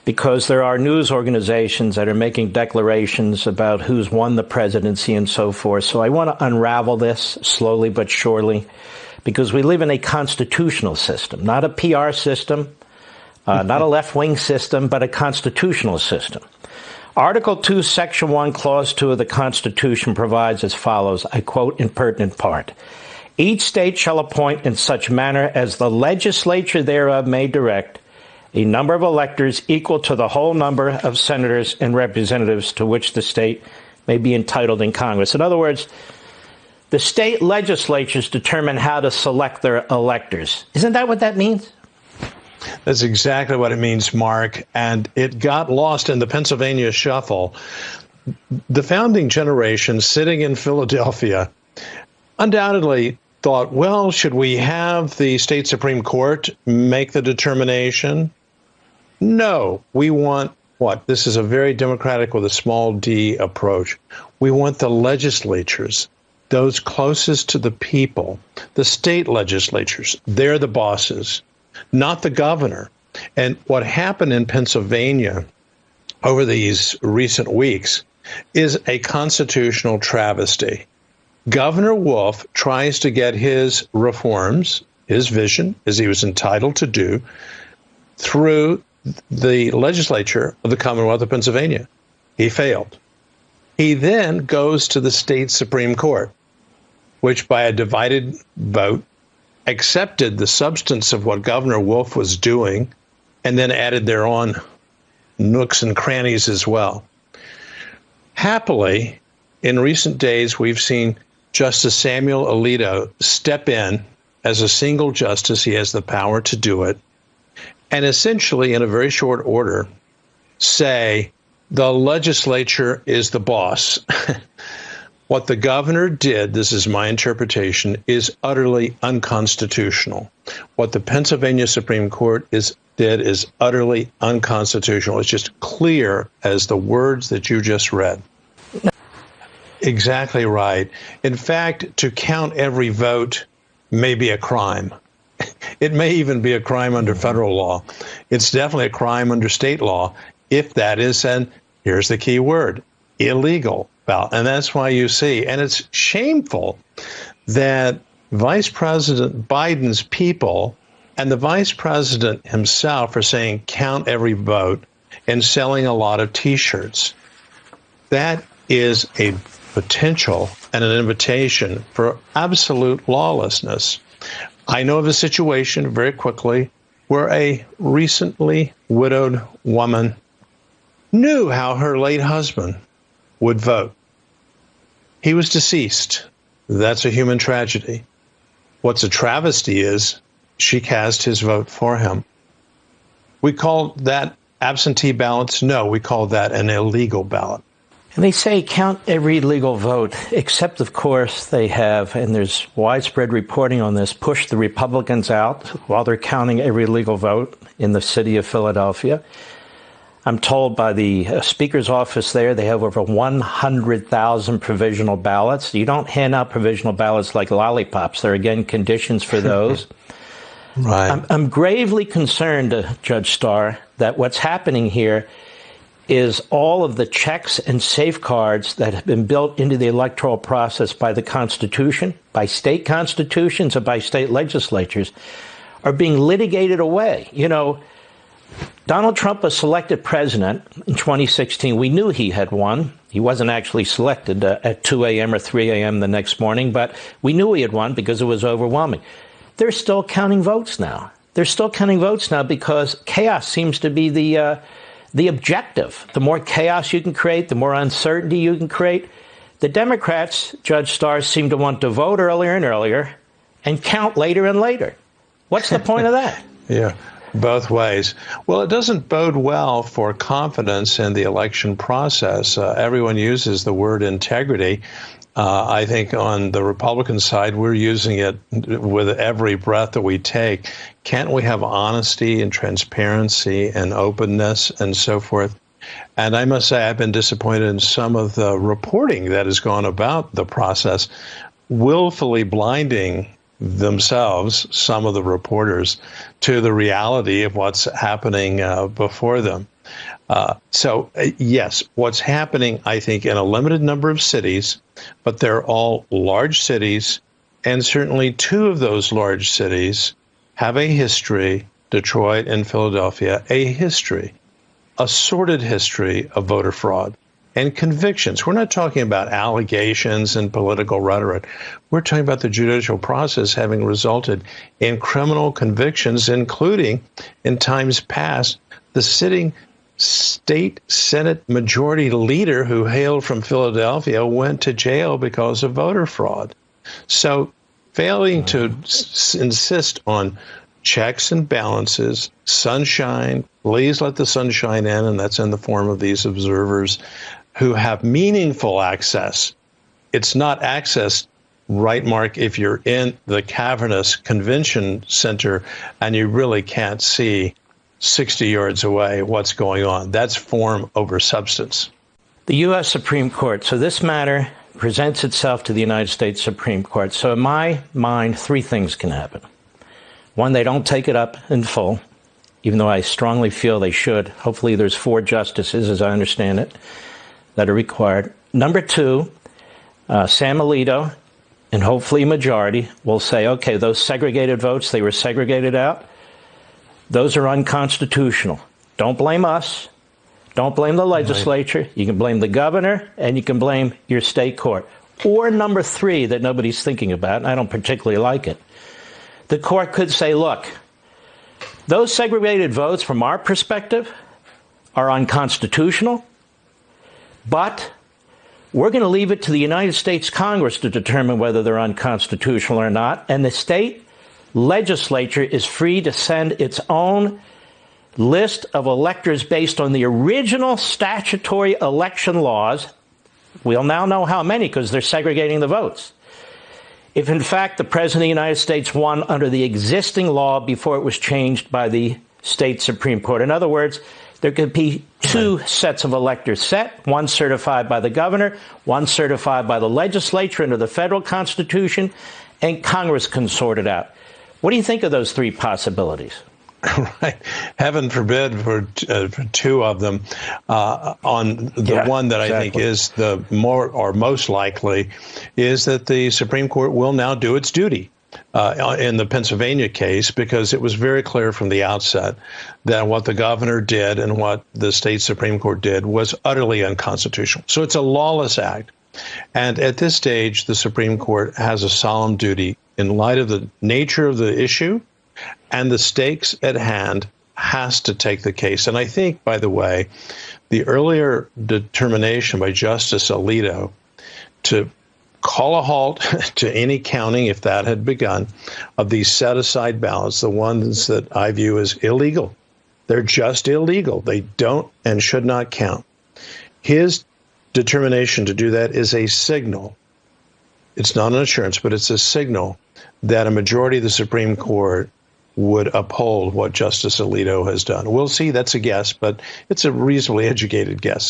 because there are news organizations that are making declarations about who's won the presidency and so forth. So I want to unravel this slowly but surely, because we live in a constitutional system, not a PR system, not a left-wing system, but a constitutional system. Article 2, Section 1, Clause 2 of the Constitution provides as follows, I quote in pertinent part, "Each state shall appoint in such manner as the legislature thereof may direct a number of electors equal to the whole number of senators and representatives to which the state may be entitled in Congress." In other words, the state legislatures determine how to select their electors. Isn't that what that means? That's exactly what it means, Mark. And it got lost in the Pennsylvania shuffle. The founding generation sitting in Philadelphia undoubtedly thought, well, should we have the state Supreme Court make the determination? No, we want what? This is a very democratic with a small d approach. We want the legislatures, those closest to the people, the state legislatures. They're the bosses, not the governor. And what happened in Pennsylvania over these recent weeks is a constitutional travesty. Governor Wolf tries to get his reforms, his vision, as he was entitled to do, through the legislature of the Commonwealth of Pennsylvania. He failed. He then goes to the state Supreme Court, which by a divided vote accepted the substance of what Governor Wolf was doing and then added their own nooks and crannies as well. Happily, in recent days, we've seen Justice Samuel Alito step in as a single justice. He has the power to do it. And essentially, in a very short order, say the legislature is the boss. What the governor did, this is my interpretation, is utterly unconstitutional. What the Pennsylvania Supreme Court did is utterly unconstitutional. It's just clear as the words that you just read. Exactly right. In fact, to count every vote may be a crime. It may even be a crime under federal law. It's definitely a crime under state law if that is, and here's the key word, illegal. And that's why you see, and it's shameful that Vice President Biden's people and the vice president himself are saying count every vote and selling a lot of T-shirts. That is a potential and an invitation for absolute lawlessness. I know of a situation very quickly where a recently widowed woman knew how her late husband would vote. He was deceased. That's a human tragedy. What's a travesty is she cast his vote for him. We call that absentee ballots? No, we call that an illegal ballot. And they say count every legal vote, except, of course, they have, and there's widespread reporting on this, pushed the Republicans out while they're counting every legal vote in the city of Philadelphia. I'm told by the Speaker's office there, they have over 100,000 provisional ballots. You don't hand out provisional ballots like lollipops. There are, again, conditions for those. Right. I'm gravely concerned, Judge Starr, that what's happening here is all of the checks and safeguards that have been built into the electoral process by the Constitution, by state constitutions, and by state legislatures are being litigated away. You know, Donald Trump was selected president in 2016. We knew he had won. He wasn't actually selected at 2 a.m. or 3 a.m. the next morning, but we knew he had won because it was overwhelming. They're still counting votes now. They're still counting votes now because chaos seems to be the objective. The more chaos you can create, the more uncertainty you can create. The Democrats, Judge Starr, seem to want to vote earlier and earlier and count later and later. What's the point of that? Yeah. Both ways. Well, it doesn't bode well for confidence in the election process. Everyone uses the word integrity. I think on the Republican side, we're using it with every breath that we take. Can't we have honesty and transparency and openness and so forth? And I must say, I've been disappointed in some of the reporting that has gone about the process, willfully blinding themselves, some of the reporters, to the reality of what's happening before them. Yes, what's happening, I think, in a limited number of cities, but they're all large cities, and certainly two of those large cities have a history, Detroit and Philadelphia, a sordid history of voter fraud and convictions. We're not talking about allegations and political rhetoric. We're talking about the judicial process having resulted in criminal convictions, including, in times past, the sitting state Senate majority leader who hailed from Philadelphia went to jail because of voter fraud. So failing to insist on checks and balances, sunshine, please let the sunshine in, and that's in the form of these observers who have meaningful access. It's not access, right, Mark, if you're in the cavernous convention center and you really can't see 60 yards away what's going on. That's form over substance. The U.S. Supreme Court. So this matter presents itself to the United States Supreme Court. So in my mind, three things can happen. One, they don't take it up in full, even though I strongly feel they should. Hopefully there's 4 justices, as I understand it, that are required. Number two, Sam Alito, and hopefully a majority, will say, okay, those segregated votes, they were segregated out. Those are unconstitutional. Don't blame us. Don't blame the legislature. You can blame the governor, and you can blame your state court. Or number 3 that nobody's thinking about, and I don't particularly like it. The court could say, look, those segregated votes from our perspective are unconstitutional, but we're going to leave it to the United States Congress to determine whether they're unconstitutional or not, and the state legislature is free to send its own list of electors based on the original statutory election laws. We'll now know how many because they're segregating the votes. If, in fact, the President of the United States won under the existing law before it was changed by the state Supreme Court. In other words, there could be 2 sets of electors set, one certified by the governor, one certified by the legislature under the federal Constitution, and Congress can sort it out. What do you think of those 3 possibilities? Right. Heaven forbid for 2 of them. On the one that I think is the more or most likely is that the Supreme Court will now do its duty in the Pennsylvania case, because it was very clear from the outset that what the governor did and what the state Supreme Court did was utterly unconstitutional. So it's a lawless act. And at this stage, the Supreme Court has a solemn duty, in light of the nature of the issue and the stakes at hand, has to take the case. And I think, by the way, the earlier determination by Justice Alito to call a halt to any counting, if that had begun, of these set-aside ballots, the ones that I view as illegal. They're just illegal. They don't and should not count. His determination to do that is a signal. It's not an assurance, but it's a signal that a majority of the Supreme Court would uphold what Justice Alito has done. We'll see. That's a guess, but it's a reasonably educated guess.